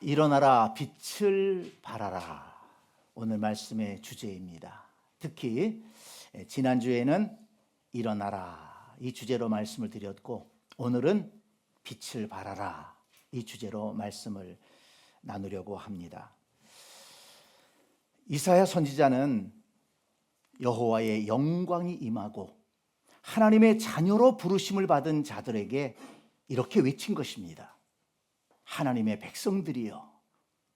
일어나라 빛을 발하라. 오늘 말씀의 주제입니다. 특히 지난주에는 일어나라 이 주제로 말씀을 드렸고, 오늘은 빛을 발하라 이 주제로 말씀을 나누려고 합니다. 이사야 선지자는 여호와의 영광이 임하고 하나님의 자녀로 부르심을 받은 자들에게 이렇게 외친 것입니다. 하나님의 백성들이여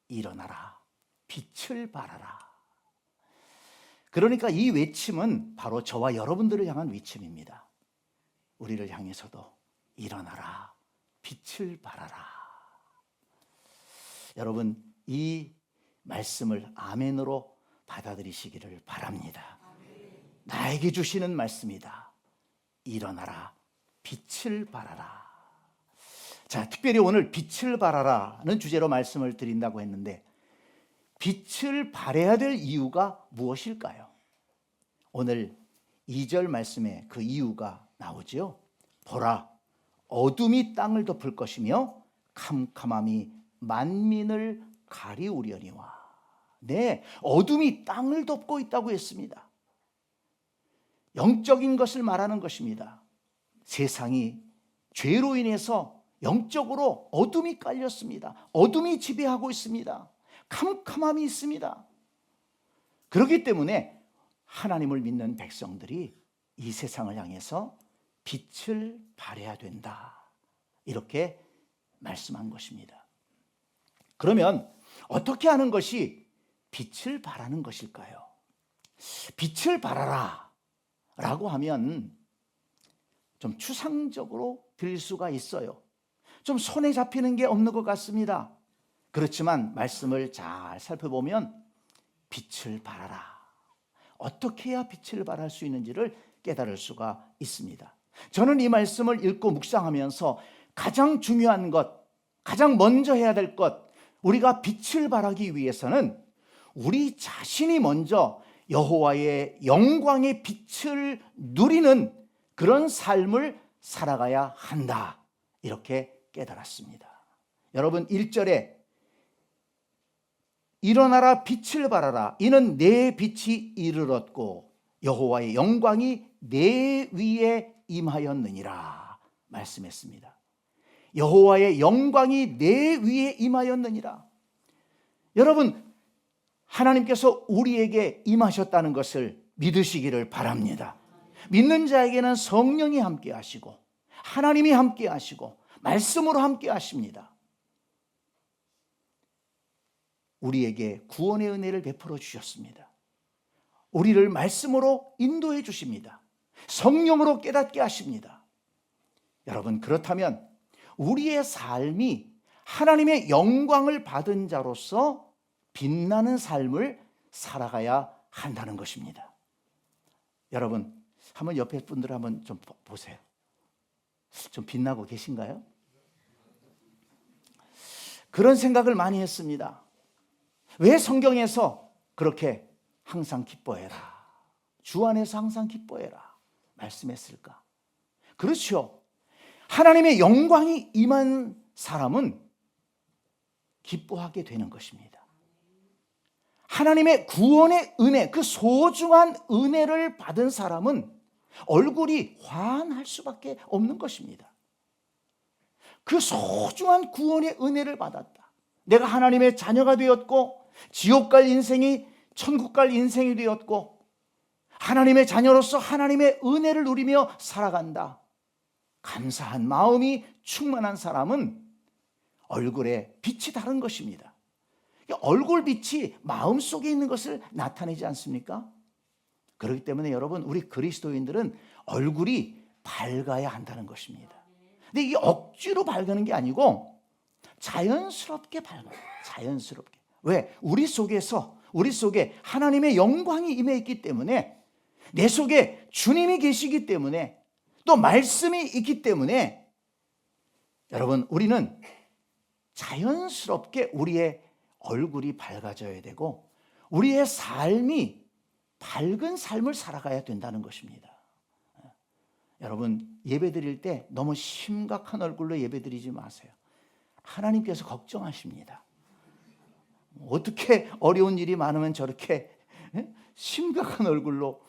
일어나라 빛을 발하라. 그러니까 이 외침은 바로 저와 여러분들을 향한 외침입니다. 우리를 향해서도 일어나라 빛을 발하라. 여러분, 이 말씀을 아멘으로 받아들이시기를 바랍니다. 나에게 주시는 말씀이다. 일어나라 빛을 발하라. 자, 특별히 오늘 빛을 발하라는 주제로 말씀을 드린다고 했는데, 빛을 발해야 될 이유가 무엇일까요? 오늘 2절 말씀에 그 이유가 나오죠. 보라, 어둠이 땅을 덮을 것이며 캄캄함이 만민을 가리우려니와. 네, 어둠이 땅을 덮고 있다고 했습니다. 영적인 것을 말하는 것입니다. 세상이 죄로 인해서 영적으로 어둠이 깔렸습니다. 어둠이 지배하고 있습니다. 캄캄함이 있습니다. 그렇기 때문에 하나님을 믿는 백성들이 이 세상을 향해서 빛을 발해야 된다, 이렇게 말씀한 것입니다. 그러면 어떻게 하는 것이 빛을 발하는 것일까요? 빛을 발하라 라고 하면 좀 추상적으로 들릴 수가 있어요. 좀 손에 잡히는 게 없는 것 같습니다. 그렇지만 말씀을 잘 살펴보면 빛을 발하라, 어떻게 해야 빛을 발할 수 있는지를 깨달을 수가 있습니다. 저는 이 말씀을 읽고 묵상하면서 가장 중요한 것, 가장 먼저 해야 될 것, 우리가 빛을 발하기 위해서는 우리 자신이 먼저 여호와의 영광의 빛을 누리는 그런 삶을 살아가야 한다, 이렇게 깨달았습니다. 여러분, 1절에 일어나라 빛을 발하라, 이는 내 빛이 이르렀고 여호와의 영광이 내 위에 임하였느니라 말씀했습니다. 여호와의 영광이 내 위에 임하였느니라. 여러분, 하나님께서 우리에게 임하셨다는 것을 믿으시기를 바랍니다. 믿는 자에게는 성령이 함께 하시고 하나님이 함께 하시고 말씀으로 함께 하십니다. 우리에게 구원의 은혜를 베풀어 주셨습니다. 우리를 말씀으로 인도해 주십니다. 성령으로 깨닫게 하십니다. 여러분, 그렇다면 우리의 삶이 하나님의 영광을 받은 자로서 빛나는 삶을 살아가야 한다는 것입니다. 여러분, 한번 옆에 분들 한번 좀 보세요. 좀 빛나고 계신가요? 그런 생각을 많이 했습니다. 왜 성경에서 그렇게 항상 기뻐해라, 주 안에서 항상 기뻐해라 말씀했을까? 그렇죠. 하나님의 영광이 임한 사람은 기뻐하게 되는 것입니다. 하나님의 구원의 은혜, 그 소중한 은혜를 받은 사람은 얼굴이 환할 수밖에 없는 것입니다. 그 소중한 구원의 은혜를 받았다. 내가 하나님의 자녀가 되었고 지옥 갈 인생이 천국 갈 인생이 되었고 하나님의 자녀로서 하나님의 은혜를 누리며 살아간다. 감사한 마음이 충만한 사람은 얼굴에 빛이 다른 것입니다. 얼굴 빛이 마음속에 있는 것을 나타내지 않습니까? 그렇기 때문에 여러분, 우리 그리스도인들은 얼굴이 밝아야 한다는 것입니다. 근데 이게 억지로 밝는 게 아니고 자연스럽게 밝아요. 자연스럽게. 왜? 우리 속에 하나님의 영광이 임해 있기 때문에, 내 속에 주님이 계시기 때문에, 또 말씀이 있기 때문에 여러분, 우리는 자연스럽게 우리의 얼굴이 밝아져야 되고 우리의 삶이 밝은 삶을 살아가야 된다는 것입니다. 여러분, 예배 드릴 때 너무 심각한 얼굴로 예배 드리지 마세요. 하나님께서 걱정하십니다. 어떻게 어려운 일이 많으면 저렇게 심각한 얼굴로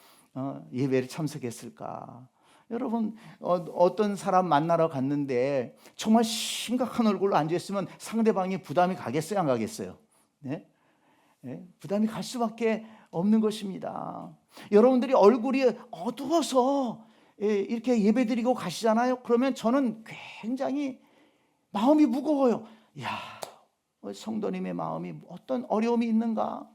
예배를 참석했을까? 여러분, 어떤 사람 만나러 갔는데 정말 심각한 얼굴로 앉아있으면 상대방이 부담이 가겠어요, 안 가겠어요? 네? 네? 부담이 갈 수밖에 없는 것입니다. 여러분들이 얼굴이 어두워서 이렇게 예배드리고 가시잖아요. 그러면 저는 굉장히 마음이 무거워요. 야, 성도님의 마음이 어떤 어려움이 있는가?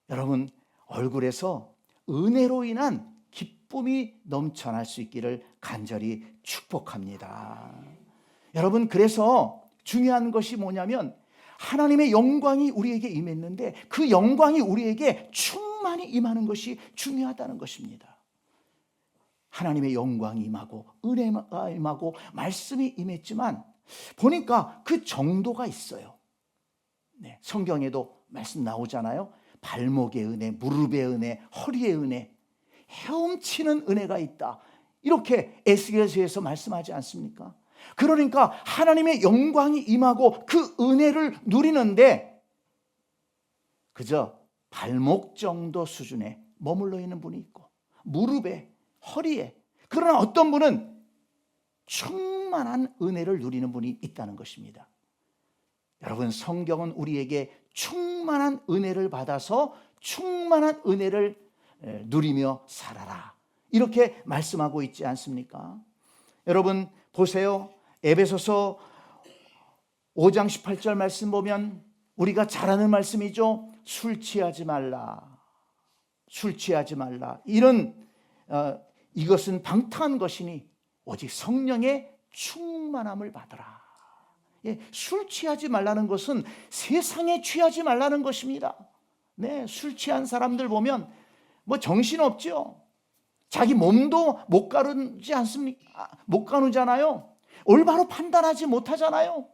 여러분, 얼굴에서 은혜로 인한 기쁨이 넘쳐날 수 있기를 간절히 축복합니다. 여러분, 그래서 중요한 것이 뭐냐면 하나님의 영광이 우리에게 임했는데 그 영광이 우리에게 충만히 임하는 것이 중요하다는 것입니다. 하나님의 영광이 임하고 은혜가 임하고 말씀이 임했지만 보니까 그 정도가 있어요. 네, 성경에도 말씀 나오잖아요. 발목의 은혜, 무릎의 은혜, 허리의 은혜, 헤엄치는 은혜가 있다. 이렇게 에스겔서에서 말씀하지 않습니까? 그러니까 하나님의 영광이 임하고 그 은혜를 누리는데 그저 발목 정도 수준에 머물러 있는 분이 있고 무릎에, 허리에, 그러나 어떤 분은 충만한 은혜를 누리는 분이 있다는 것입니다. 여러분, 성경은 우리에게 충만한 은혜를 받아서 충만한 은혜를 누리며 살아라, 이렇게 말씀하고 있지 않습니까? 여러분 보세요. 에베소서 5장 18절 말씀 보면 우리가 잘 아는 말씀이죠. 술 취하지 말라, 술 취하지 말라. 이것은 방탕한 것이니 오직 성령의 충만함을 받으라. 술 취하지 말라는 것은 세상에 취하지 말라는 것입니다. 네, 술 취한 사람들 보면 정신없죠. 자기 몸도 못 가누지 않습니까? 못 가누잖아요. 올바로 판단하지 못하잖아요.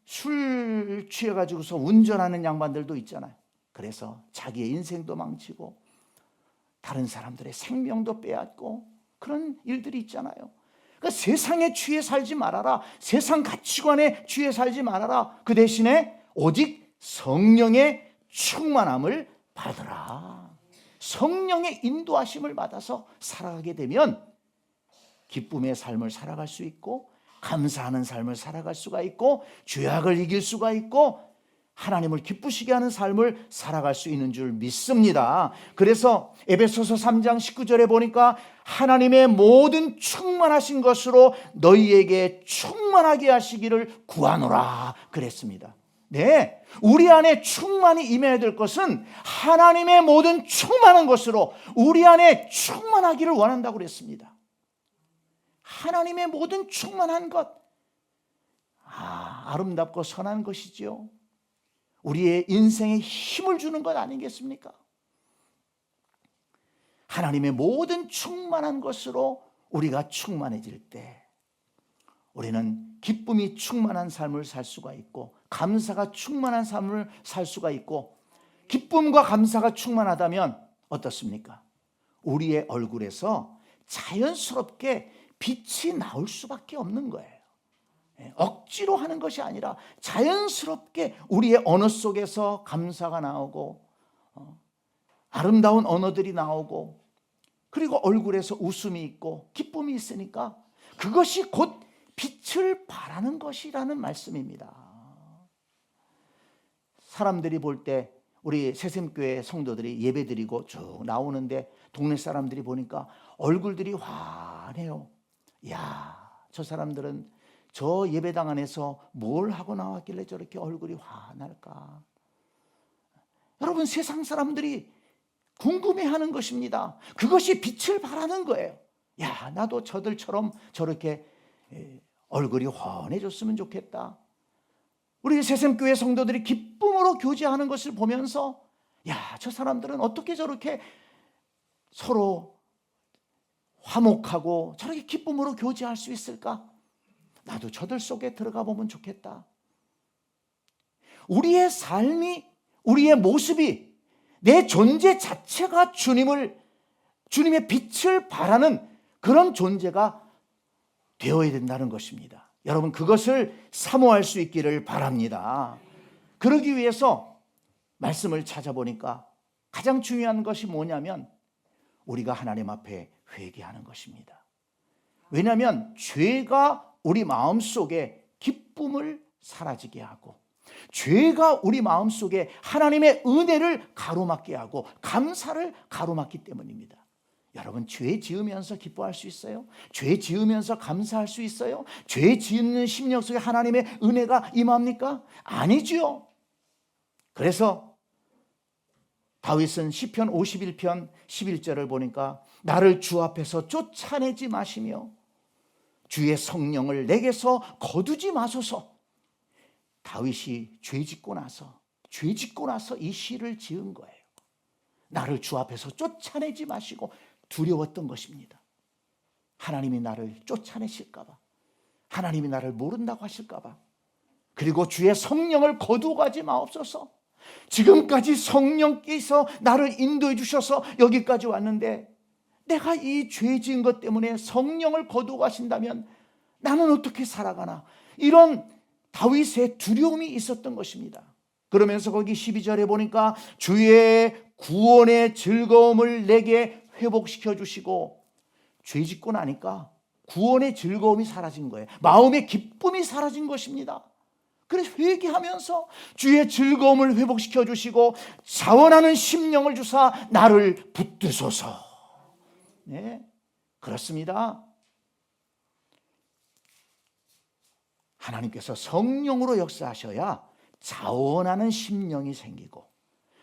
술 취해가지고서 운전하는 양반들도 있잖아요. 그래서 자기의 인생도 망치고 다른 사람들의 생명도 빼앗고 그런 일들이 있잖아요. 그러니까 세상에 취해 살지 말아라. 세상 가치관에 취해 살지 말아라. 그 대신에 오직 성령의 충만함을 받으라. 성령의 인도하심을 받아서 살아가게 되면 기쁨의 삶을 살아갈 수 있고 감사하는 삶을 살아갈 수가 있고 죄악을 이길 수가 있고 하나님을 기쁘시게 하는 삶을 살아갈 수 있는 줄 믿습니다. 그래서 에베소서 3장 19절에 보니까 하나님의 모든 충만하신 것으로 너희에게 충만하게 하시기를 구하노라 그랬습니다. 네, 우리 안에 충만히 임해야 될 것은 하나님의 모든 충만한 것으로 우리 안에 충만하기를 원한다고 그랬습니다. 하나님의 모든 충만한 것, 아름답고 선한 것이죠. 우리의 인생에 힘을 주는 것 아니겠습니까? 하나님의 모든 충만한 것으로 우리가 충만해질 때 우리는 기쁨이 충만한 삶을 살 수가 있고 감사가 충만한 삶을 살 수가 있고 기쁨과 감사가 충만하다면 어떻습니까? 우리의 얼굴에서 자연스럽게 빛이 나올 수밖에 없는 거예요. 억지로 하는 것이 아니라 자연스럽게 우리의 언어 속에서 감사가 나오고 아름다운 언어들이 나오고 그리고 얼굴에서 웃음이 있고 기쁨이 있으니까 그것이 곧 빛을 발하는 것이라는 말씀입니다. 사람들이 볼 때 우리 새샘교회 성도들이 예배드리고 쭉 나오는데 동네 사람들이 보니까 얼굴들이 환해요. 야, 저 사람들은 저 예배당 안에서 뭘 하고 나왔길래 저렇게 얼굴이 환할까? 여러분, 세상 사람들이 궁금해하는 것입니다. 그것이 빛을 발하는 거예요. 야, 나도 저들처럼 저렇게 얼굴이 환해졌으면 좋겠다. 우리 새샘교회 성도들이 기쁨으로 교제하는 것을 보면서 야, 저 사람들은 어떻게 저렇게 서로 화목하고 저렇게 기쁨으로 교제할 수 있을까? 나도 저들 속에 들어가 보면 좋겠다. 우리의 삶이, 우리의 모습이, 내 존재 자체가 주님의 빛을 발하는 그런 존재가 되어야 된다는 것입니다. 여러분 그것을 사모할 수 있기를 바랍니다. 그러기 위해서 말씀을 찾아보니까 가장 중요한 것이 뭐냐면 우리가 하나님 앞에 회개하는 것입니다. 왜냐하면 죄가 우리 마음속에 기쁨을 사라지게 하고 죄가 우리 마음속에 하나님의 은혜를 가로막게 하고 감사를 가로막기 때문입니다. 여러분 죄 지으면서 기뻐할 수 있어요? 죄 지으면서 감사할 수 있어요? 죄 지은 심령 속에 하나님의 은혜가 임합니까? 아니지요. 그래서 다윗은 시편 51편 11절을 보니까 나를 주 앞에서 쫓아내지 마시며 주의 성령을 내게서 거두지 마소서. 다윗이 죄 짓고 나서 이 시를 지은 거예요. 나를 주 앞에서 쫓아내지 마시고 두려웠던 것입니다. 하나님이 나를 쫓아내실까 봐, 하나님이 나를 모른다고 하실까 봐, 그리고 주의 성령을 거두어가지 마옵소서. 지금까지 성령께서 나를 인도해 주셔서 여기까지 왔는데 내가 이 죄 지은 것 때문에 성령을 거두어 가신다면 나는 어떻게 살아가나, 이런 다윗의 두려움이 있었던 것입니다. 그러면서 거기 12절에 보니까 주의 구원의 즐거움을 내게 회복시켜 주시고, 죄 짓고 나니까 구원의 즐거움이 사라진 거예요. 마음의 기쁨이 사라진 것입니다. 그래서 회개하면서 주의 즐거움을 회복시켜 주시고 자원하는 심령을 주사 나를 붙드소서. 네, 그렇습니다. 하나님께서 성령으로 역사하셔야 자원하는 심령이 생기고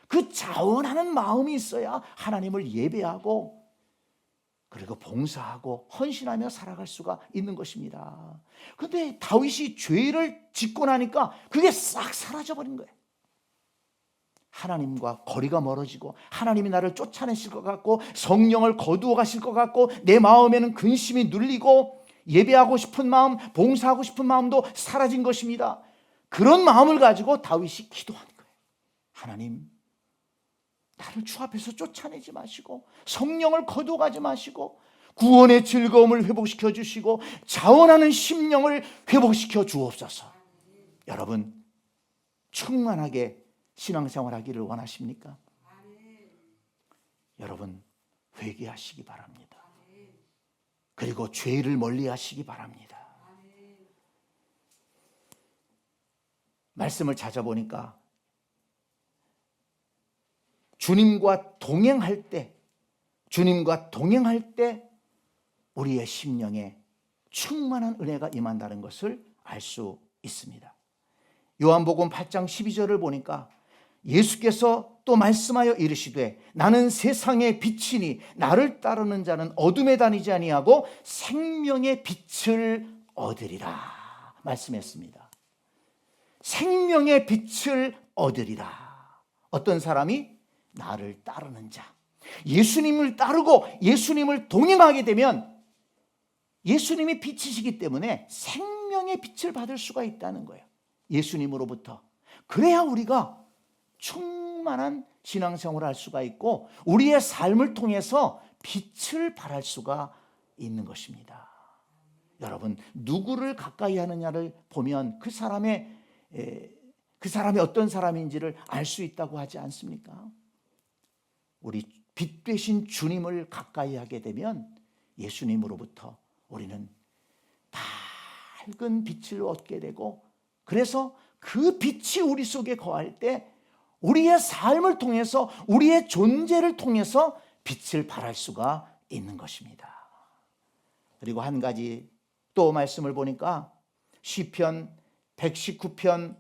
그 자원하는 마음이 있어야 하나님을 예배하고 그리고 봉사하고 헌신하며 살아갈 수가 있는 것입니다. 그런데 다윗이 죄를 짓고 나니까 그게 싹 사라져버린 거예요. 하나님과 거리가 멀어지고 하나님이 나를 쫓아내실 것 같고 성령을 거두어 가실 것 같고 내 마음에는 근심이 눌리고 예배하고 싶은 마음, 봉사하고 싶은 마음도 사라진 것입니다. 그런 마음을 가지고 다윗이 기도한 거예요. 하나님, 나를 주 앞에서 쫓아내지 마시고 성령을 거두어가지 마시고 구원의 즐거움을 회복시켜 주시고 자원하는 심령을 회복시켜 주옵소서. 여러분 충만하게 신앙생활하기를 원하십니까? 여러분 회개하시기 바랍니다. 그리고 죄를 멀리하시기 바랍니다. 말씀을 찾아보니까 주님과 동행할 때 우리의 심령에 충만한 은혜가 임한다는 것을 알 수 있습니다. 요한복음 8장 12절을 보니까 예수께서 또 말씀하여 이르시되 나는 세상의 빛이니 나를 따르는 자는 어둠에 다니지 아니하고 생명의 빛을 얻으리라 말씀했습니다. 생명의 빛을 얻으리라. 어떤 사람이? 나를 따르는 자. 예수님을 따르고 예수님을 동행하게 되면 예수님이 빛이시기 때문에 생명의 빛을 받을 수가 있다는 거예요. 예수님으로부터. 그래야 우리가 충만한 신앙생활을 할 수가 있고 우리의 삶을 통해서 빛을 발할 수가 있는 것입니다. 여러분 누구를 가까이 하느냐를 보면 그 사람이 어떤 사람인지를 알 수 있다고 하지 않습니까? 우리 빛 되신 주님을 가까이 하게 되면 예수님으로부터 우리는 밝은 빛을 얻게 되고 그래서 그 빛이 우리 속에 거할 때 우리의 삶을 통해서 우리의 존재를 통해서 빛을 발할 수가 있는 것입니다. 그리고 한 가지 또 말씀을 보니까 시편 119편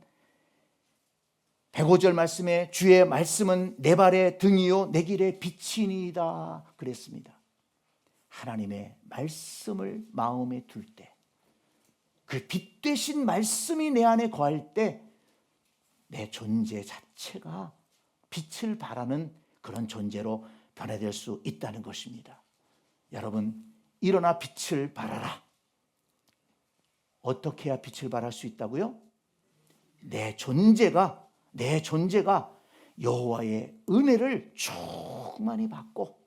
105절 말씀에 주의 말씀은 내 발의 등이요 내 길의 빛이니이다 그랬습니다. 하나님의 말씀을 마음에 둘 때 그 빛 되신 말씀이 내 안에 거할 때 내 존재 자체가 빛을 발하는 그런 존재로 변화될 수 있다는 것입니다. 여러분 일어나 빛을 발하라. 어떻게 해야 빛을 발할 수 있다고요? 내 존재가 여호와의 은혜를 충만히 받고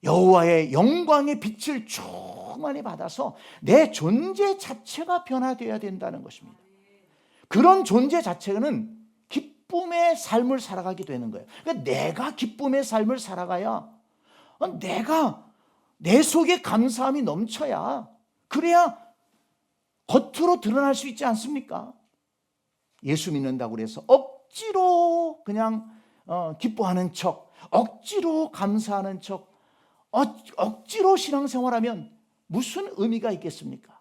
여호와의 영광의 빛을 충만히 받아서 내 존재 자체가 변화되어야 된다는 것입니다. 그런 존재 자체는 기쁨의 삶을 살아가게 되는 거예요. 그러니까 내가 기쁨의 삶을 살아가야, 내가 내 속에 감사함이 넘쳐야, 그래야 겉으로 드러날 수 있지 않습니까? 예수 믿는다고 그래서 억지로 그냥 기뻐하는 척, 억지로 감사하는 척, 억지로 신앙생활하면 무슨 의미가 있겠습니까?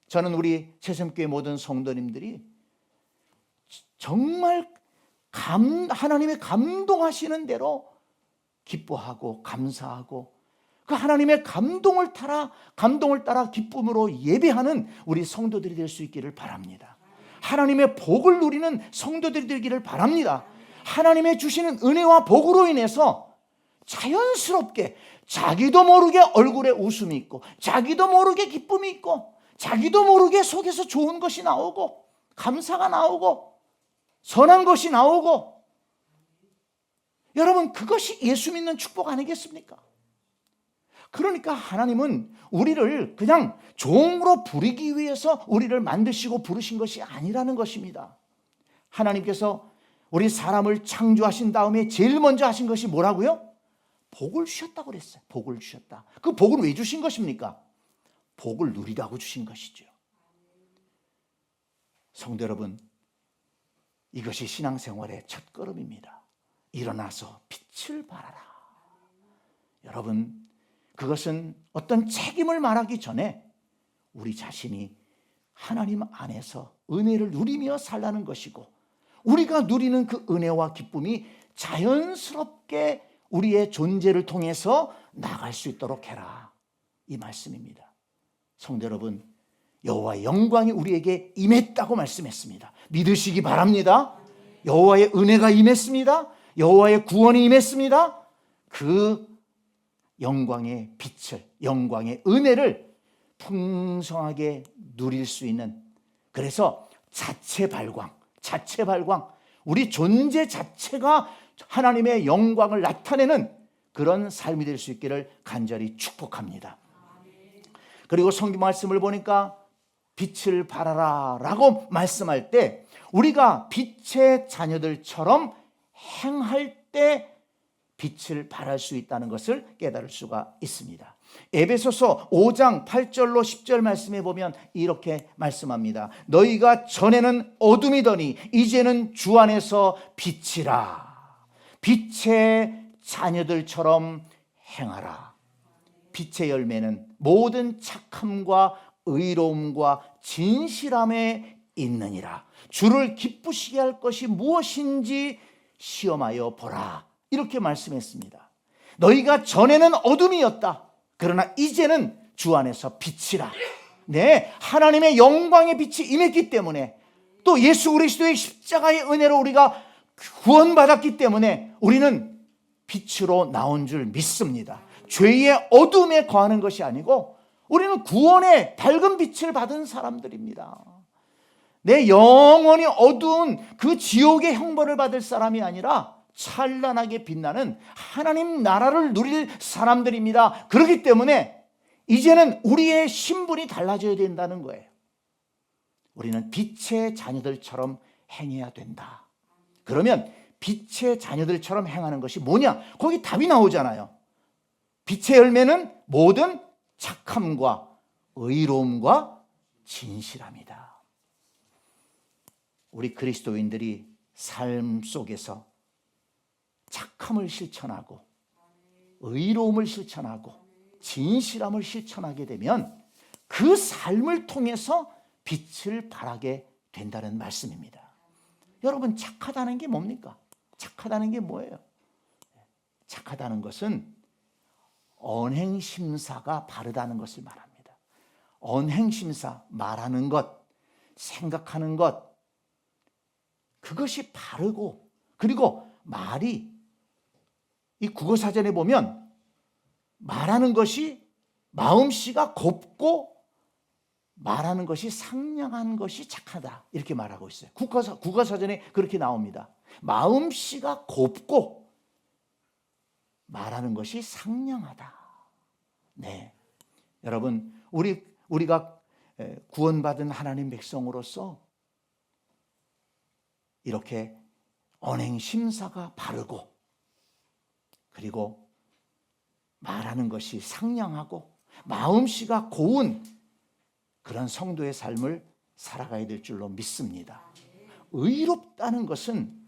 저는 우리 새샘교회 모든 성도님들이 정말 하나님의 감동하시는 대로 기뻐하고 감사하고 그 하나님의 감동을 따라 기쁨으로 예배하는 우리 성도들이 될 수 있기를 바랍니다. 하나님의 복을 누리는 성도들이 되기를 바랍니다. 하나님의 주시는 은혜와 복으로 인해서 자연스럽게 자기도 모르게 얼굴에 웃음이 있고, 자기도 모르게 기쁨이 있고, 자기도 모르게 속에서 좋은 것이 나오고, 감사가 나오고, 선한 것이 나오고, 여러분, 그것이 예수 믿는 축복 아니겠습니까? 그러니까 하나님은 우리를 그냥 종으로 부리기 위해서 우리를 만드시고 부르신 것이 아니라는 것입니다. 하나님께서 우리 사람을 창조하신 다음에 제일 먼저 하신 것이 뭐라고요? 복을 주셨다고 그랬어요. 복을 주셨다. 그 복을 왜 주신 것입니까? 복을 누리라고 주신 것이죠. 성도 여러분, 이것이 신앙생활의 첫걸음입니다. 일어나서 빛을 발하라. 여러분, 그것은 어떤 책임을 말하기 전에 우리 자신이 하나님 안에서 은혜를 누리며 살라는 것이고, 우리가 누리는 그 은혜와 기쁨이 자연스럽게 우리의 존재를 통해서 나갈 수 있도록 해라, 이 말씀입니다. 성도 여러분, 여호와의 영광이 우리에게 임했다고 말씀했습니다. 믿으시기 바랍니다. 여호와의 은혜가 임했습니다. 여호와의 구원이 임했습니다. 그 영광의 빛을, 영광의 은혜를 풍성하게 누릴 수 있는, 그래서 자체 발광, 우리 존재 자체가 하나님의 영광을 나타내는 그런 삶이 될 수 있기를 간절히 축복합니다. 그리고 성경 말씀을 보니까 빛을 발하라 라고 말씀할 때, 우리가 빛의 자녀들처럼 행할 때 빛을 발할 수 있다는 것을 깨달을 수가 있습니다. 에베소서 5장 8절로 10절 말씀에 보면 이렇게 말씀합니다. 너희가 전에는 어둠이더니 이제는 주 안에서 빛이라. 빛의 자녀들처럼 행하라. 빛의 열매는 모든 착함과 의로움과 진실함에 있느니라. 주를 기쁘시게 할 것이 무엇인지 시험하여 보라. 이렇게 말씀했습니다. 너희가 전에는 어둠이었다. 그러나 이제는 주 안에서 빛이라. 네, 하나님의 영광의 빛이 임했기 때문에, 또 예수 그리스도의 십자가의 은혜로 우리가 구원받았기 때문에 우리는 빛으로 나온 줄 믿습니다. 죄의 어둠에 거하는 것이 아니고 우리는 구원의 밝은 빛을 받은 사람들입니다. 내 영원히 어두운 그 지옥의 형벌을 받을 사람이 아니라 찬란하게 빛나는 하나님 나라를 누릴 사람들입니다. 그렇기 때문에 이제는 우리의 신분이 달라져야 된다는 거예요. 우리는 빛의 자녀들처럼 행해야 된다. 그러면 빛의 자녀들처럼 행하는 것이 뭐냐? 거기 답이 나오잖아요. 빛의 열매는 모든 착함과 의로움과 진실함이다. 우리 그리스도인들이 삶 속에서 착함을 실천하고 의로움을 실천하고 진실함을 실천하게 되면 그 삶을 통해서 빛을 발하게 된다는 말씀입니다. 여러분, 착하다는 게 뭡니까? 착하다는 게 뭐예요? 착하다는 것은 언행심사가 바르다는 것을 말합니다. 언행심사, 말하는 것, 생각하는 것, 그것이 바르고, 그리고 말이, 이 국어사전에 보면 말하는 것이 마음씨가 곱고 말하는 것이 상냥한 것이 착하다, 이렇게 말하고 있어요. 국어사전에 그렇게 나옵니다. 마음씨가 곱고 말하는 것이 상냥하다. 네, 여러분, 우리가 구원받은 하나님 백성으로서 이렇게 언행 심사가 바르고, 그리고 말하는 것이 상냥하고 마음씨가 고운 그런 성도의 삶을 살아가야 될 줄로 믿습니다. 의롭다는 것은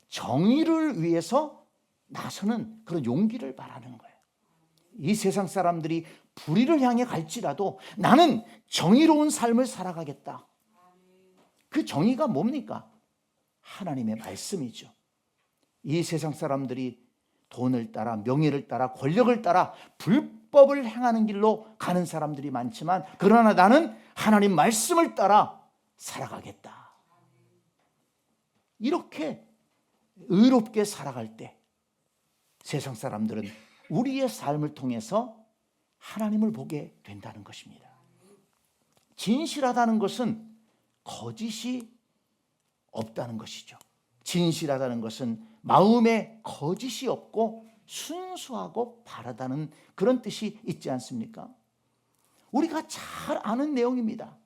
정의를 위해서 나서는 그런 용기를 말하는 거예요. 이 세상 사람들이 불의를 향해 갈지라도 나는 정의로운 삶을 살아가겠다. 그 정의가 뭡니까? 하나님의 말씀이죠. 이 세상 사람들이 돈을 따라, 명예를 따라, 권력을 따라 불법을 행하는 길로 가는 사람들이 많지만, 그러나 나는 하나님 말씀을 따라 살아가겠다. 이렇게 의롭게 살아갈 때 세상 사람들은 우리의 삶을 통해서 하나님을 보게 된다는 것입니다. 진실하다는 것은 거짓이 없다는 것이죠. 진실하다는 것은 마음에 거짓이 없고 순수하고 바르다는 그런 뜻이 있지 않습니까? 우리가 잘 아는 내용입니다.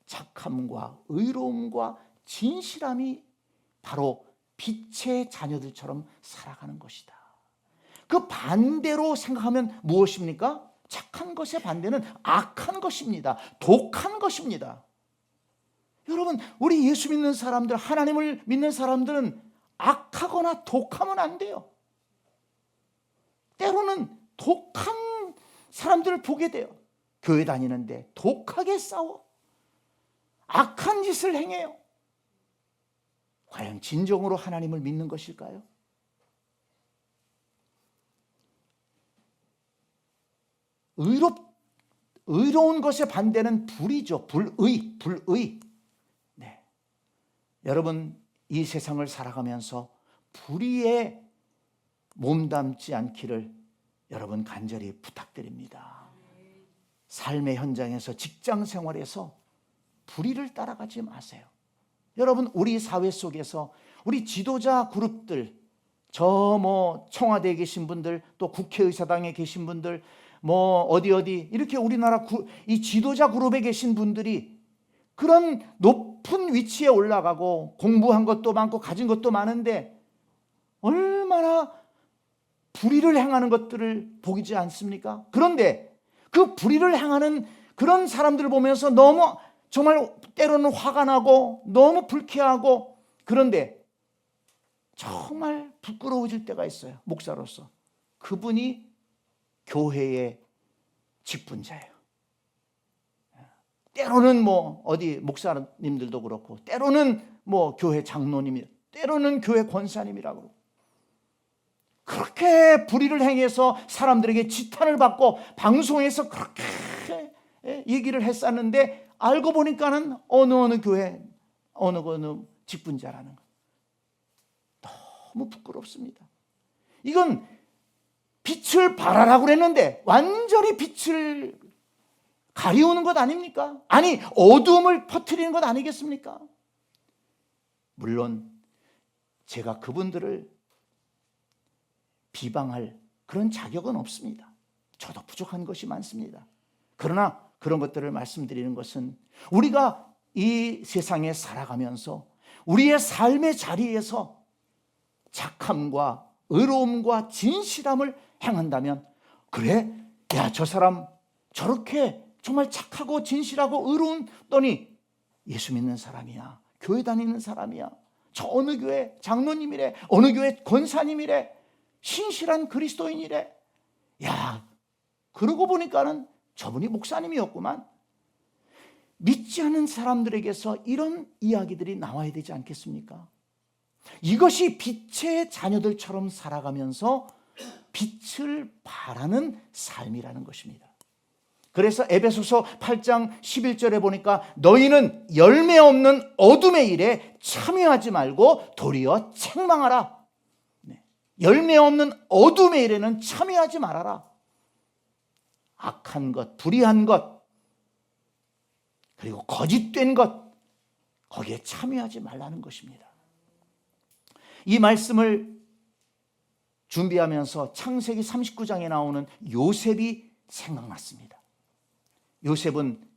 착함과 의로움과 진실함이 바로 빛의 자녀들처럼 살아가는 것이다. 그 반대로 생각하면 무엇입니까? 착한 것의 반대는 악한 것입니다. 독한 것입니다. 여러분, 우리 예수 믿는 사람들, 하나님을 믿는 사람들은 악하거나 독하면 안 돼요. 때로는 독한 사람들을 보게 돼요. 교회 다니는데 독하게 싸워, 악한 짓을 행해요. 과연 진정으로 하나님을 믿는 것일까요? 의로운 것의 반대는 불의죠. 불의. 네. 여러분, 이 세상을 살아가면서 불의에 몸담지 않기를 여러분 간절히 부탁드립니다. 삶의 현장에서, 직장 생활에서 불의를 따라가지 마세요. 여러분, 우리 사회 속에서 우리 지도자 그룹들, 청와대에 계신 분들, 또 국회의사당에 계신 분들, 어디 이렇게 우리나라 이 지도자 그룹에 계신 분들이 그런 높은 위치에 올라가고 공부한 것도 많고 가진 것도 많은데 얼마나 불의를 행하는 것들을 보이지 않습니까? 그런데 그 불의를 행하는 그런 사람들을 보면서 너무 정말 때로는 화가 나고 너무 불쾌하고, 그런데 정말 부끄러워질 때가 있어요. 목사로서. 그분이 교회의 직분자예요. 때로는 어디 목사님들도 그렇고, 때로는 교회 장로님이, 때로는 교회 권사님이라고 그러고, 그렇게 불의를 행해서 사람들에게 지탄을 받고 방송에서 그렇게 얘기를 했었는데 알고 보니까는 어느 교회 어느 직분자라는 거. 너무 부끄럽습니다. 이건 빛을 발하라고 그랬는데 완전히 빛을 가리우는 것 아닙니까? 아니, 어두움을 퍼뜨리는 것 아니겠습니까? 물론 제가 그분들을 비방할 그런 자격은 없습니다. 저도 부족한 것이 많습니다. 그러나 그런 것들을 말씀드리는 것은 우리가 이 세상에 살아가면서 우리의 삶의 자리에서 착함과 의로움과 진실함을 행한다면, 그래, 야, 저 사람 저렇게 정말 착하고 진실하고 의로운더니 예수 믿는 사람이야, 교회 다니는 사람이야, 저 어느 교회 장로님이래, 어느 교회 권사님이래, 신실한 그리스도인이래. 야, 그러고 보니까는 저분이 목사님이었구만. 믿지 않는 사람들에게서 이런 이야기들이 나와야 되지 않겠습니까? 이것이 빛의 자녀들처럼 살아가면서 빛을 발하는 삶이라는 것입니다. 그래서 에베소서 8장 11절에 보니까 너희는 열매 없는 어둠의 일에 참여하지 말고 도리어 책망하라. 열매 없는 어둠의 일에는 참여하지 말아라. 악한 것, 불의한 것, 그리고 거짓된 것, 거기에 참여하지 말라는 것입니다. 이 말씀을 준비하면서 창세기 39장에 나오는 요셉이 생각났습니다. 요셉은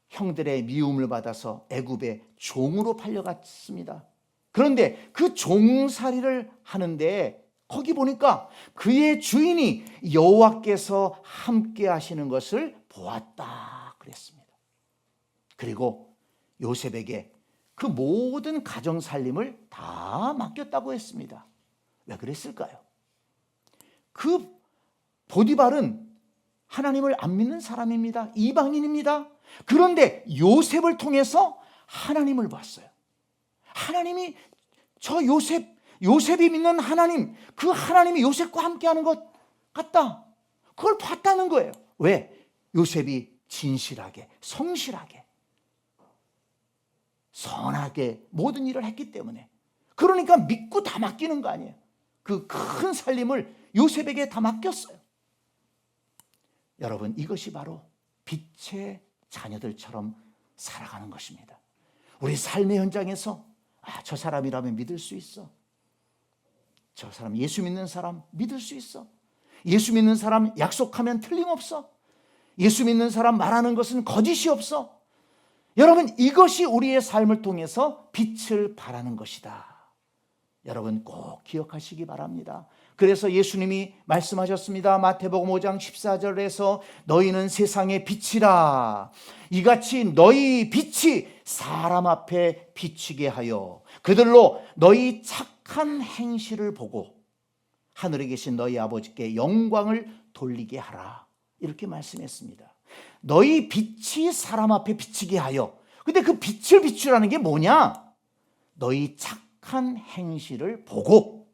형들의 미움을 받아서 애굽의 종으로 팔려갔습니다. 그런데 그 종살이를 하는데 거기 보니까 그의 주인이 여호와께서 함께 하시는 것을 보았다 그랬습니다. 그리고 요셉에게 그 모든 가정 살림을 다 맡겼다고 했습니다. 왜 그랬을까요? 그 보디발은 하나님을 안 믿는 사람입니다. 이방인입니다. 그런데 요셉을 통해서 하나님을 봤어요. 하나님이 저 요셉이 믿는 하나님, 그 하나님이 요셉과 함께하는 것 같다. 그걸 봤다는 거예요. 왜? 요셉이 진실하게, 성실하게, 선하게 모든 일을 했기 때문에. 그러니까 믿고 다 맡기는 거 아니에요. 그 큰 살림을 요셉에게 다 맡겼어요. 여러분, 이것이 바로 빛의 자녀들처럼 살아가는 것입니다. 우리 삶의 현장에서 저 사람이라면 믿을 수 있어. 저 사람 예수 믿는 사람 믿을 수 있어. 예수 믿는 사람 약속하면 틀림없어. 예수 믿는 사람 말하는 것은 거짓이 없어. 여러분, 이것이 우리의 삶을 통해서 빛을 발하는 것이다. 여러분 꼭 기억하시기 바랍니다. 그래서 예수님이 말씀하셨습니다. 마태복음 5장 14절에서 너희는 세상의 빛이라. 이같이 너희 빛이 사람 앞에 비치게 하여 그들로 너희 착한 행실을 보고 하늘에 계신 너희 아버지께 영광을 돌리게 하라. 이렇게 말씀했습니다. 너희 빛이 사람 앞에 비치게 하여. 근데 그 빛을 비추라는 게 뭐냐? 너희 착한 행실을 보고.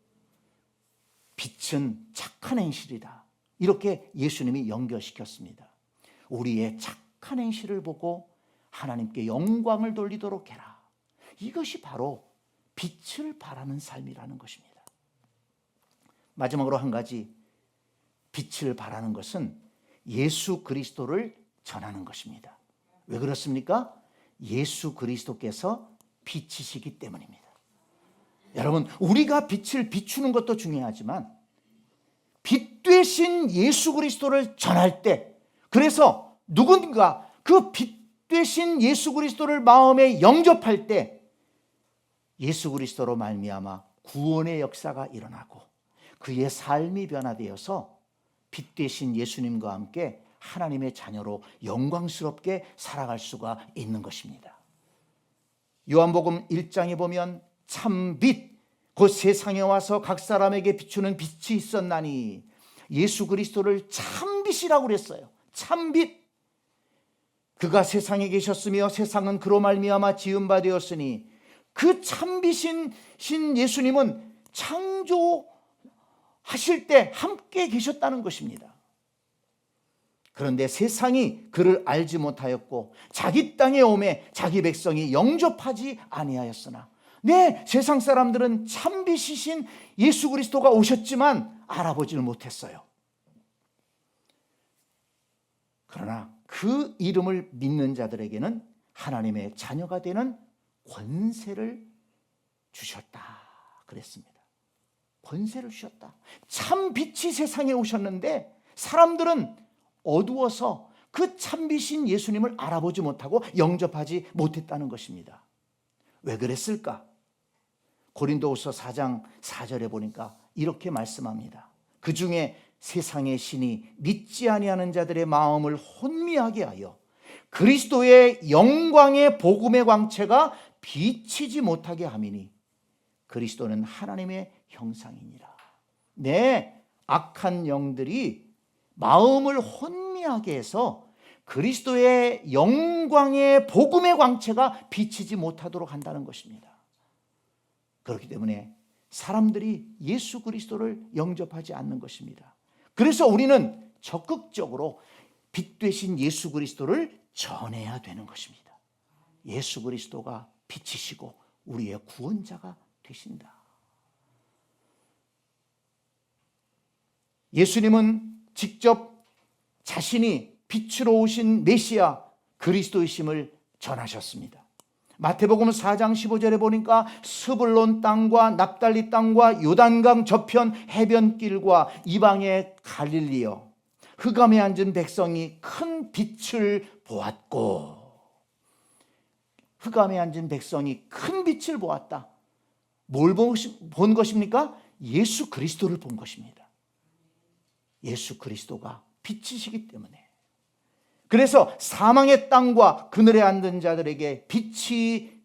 빛은 착한 행실이다. 이렇게 예수님이 연결시켰습니다. 우리의 착한 행실을 보고 하나님께 영광을 돌리도록 해라. 이것이 바로 빛을 발하는 삶이라는 것입니다. 마지막으로 한 가지, 빛을 발하는 것은 예수 그리스도를 전하는 것입니다. 왜 그렇습니까? 예수 그리스도께서 빛이시기 때문입니다. 여러분, 우리가 빛을 비추는 것도 중요하지만 빛 되신 예수 그리스도를 전할 때, 그래서 누군가 그 빛 되신 예수 그리스도를 마음에 영접할 때 예수 그리스도로 말미암아 구원의 역사가 일어나고 그의 삶이 변화되어서 빛 되신 예수님과 함께 하나님의 자녀로 영광스럽게 살아갈 수가 있는 것입니다. 요한복음 1장에 보면 참 빛, 곧 세상에 와서 각 사람에게 비추는 빛이 있었나니, 예수 그리스도를 참 빛이라고 그랬어요. 참 빛. 그가 세상에 계셨으며 세상은 그로 말미암아 지은 바 되었으니, 그 참 빛인 예수님은 창조하실 때 함께 계셨다는 것입니다. 그런데 세상이 그를 알지 못하였고 자기 땅에 오매 자기 백성이 영접하지 아니하였으나, 네, 세상 사람들은 참빛이신 예수 그리스도가 오셨지만 알아보지를 못했어요. 그러나 그 이름을 믿는 자들에게는 하나님의 자녀가 되는 권세를 주셨다 그랬습니다. 권세를 주셨다. 참빛이 세상에 오셨는데 사람들은 어두워서 그 참빛인 예수님을 알아보지 못하고 영접하지 못했다는 것입니다. 왜 그랬을까? 고린도후서 4장 4절에 보니까 이렇게 말씀합니다. 그 중에 세상의 신이 믿지 아니하는 자들의 마음을 혼미하게 하여 그리스도의 영광의 복음의 광채가 비치지 못하게 함이니, 그리스도는 하나님의 형상이니라. 네, 악한 영들이 마음을 혼미하게 해서 그리스도의 영광의 복음의 광채가 비치지 못하도록 한다는 것입니다. 그렇기 때문에 사람들이 예수 그리스도를 영접하지 않는 것입니다. 그래서 우리는 적극적으로 빛 되신 예수 그리스도를 전해야 되는 것입니다. 예수 그리스도가 빛이시고 우리의 구원자가 되신다. 예수님은 직접 자신이 빛으로 오신 메시아 그리스도이심을 전하셨습니다. 마태복음 4장 15절에 보니까 스불론 땅과 납달리 땅과 요단강 저편 해변길과 이방의 갈릴리여, 흑암에 앉은 백성이 큰 빛을 보았고. 흑암에 앉은 백성이 큰 빛을 보았다. 뭘 본 것입니까? 예수 그리스도를 본 것입니다. 예수 그리스도가 빛이시기 때문에. 그래서 사망의 땅과 그늘에 앉은 자들에게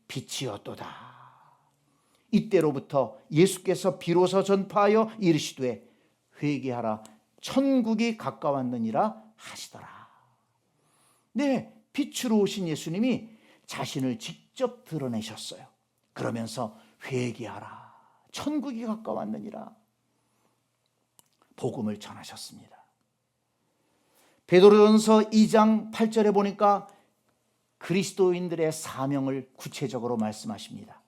빛이었도다. 이때로부터 예수께서 비로소 전파하여 이르시되 회개하라, 천국이 가까웠느니라 하시더라. 네, 빛으로 오신 예수님이 자신을 직접 드러내셨어요. 그러면서 회개하라, 천국이 가까웠느니라 복음을 전하셨습니다. 베드로전서 2장 8절에 보니까 그리스도인들의 사명을 구체적으로 말씀하십니다.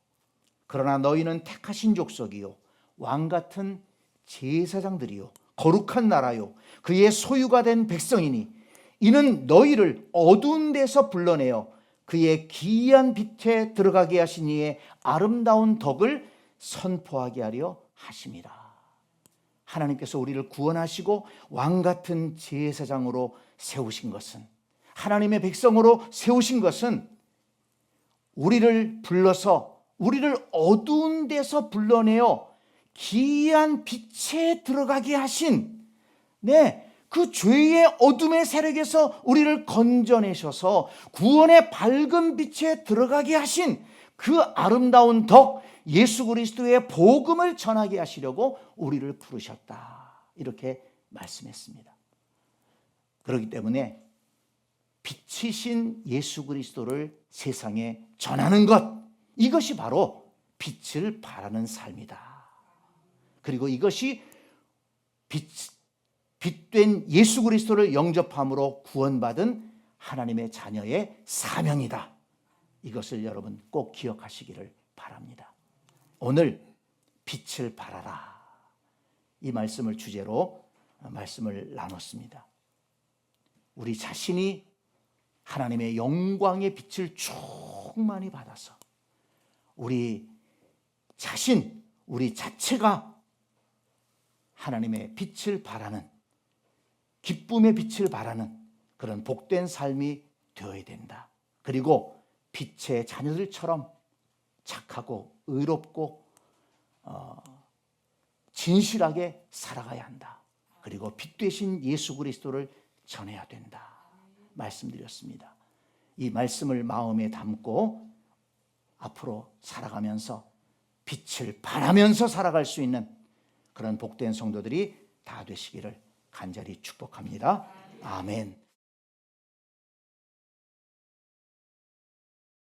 그러나 너희는 택하신 족속이요 왕같은 제사장들이요 거룩한 나라요 그의 소유가 된 백성이니 이는 너희를 어두운 데서 불러내어 그의 기이한 빛에 들어가게 하신 이의 아름다운 덕을 선포하게 하려 하심이라. 하나님께서 우리를 구원하시고 왕같은 제사장으로 세우신 것은, 하나님의 백성으로 세우신 것은 우리를 불러서 우리를 어두운 데서 불러내어 기이한 빛에 들어가게 하신, 그 죄의 어둠의 세력에서 우리를 건져내셔서 구원의 밝은 빛에 들어가게 하신 그 아름다운 덕, 예수 그리스도의 복음을 전하게 하시려고 우리를 부르셨다. 이렇게 말씀했습니다. 그렇기 때문에 빛이신 예수 그리스도를 세상에 전하는 것, 이것이 바로 빛을 발하는 삶이다. 그리고 이것이 빛된 예수 그리스도를 영접함으로 구원받은 하나님의 자녀의 사명이다. 이것을 여러분 꼭 기억하시기를 바랍니다. 오늘 빛을 발하라, 이 말씀을 주제로 말씀을 나눴습니다. 우리 자신이 하나님의 영광의 빛을 충만히 받아서 우리 자신, 우리 자체가 하나님의 빛을 발하는, 기쁨의 빛을 발하는 그런 복된 삶이 되어야 된다. 그리고 빛의 자녀들처럼 착하고 의롭고 진실하게 살아가야 한다. 그리고 빛 되신 예수 그리스도를 전해야 된다. 말씀드렸습니다. 이 말씀을 마음에 담고 앞으로 살아가면서 빛을 발하면서 살아갈 수 있는 그런 복된 성도들이 다 되시기를 간절히 축복합니다. 아멘.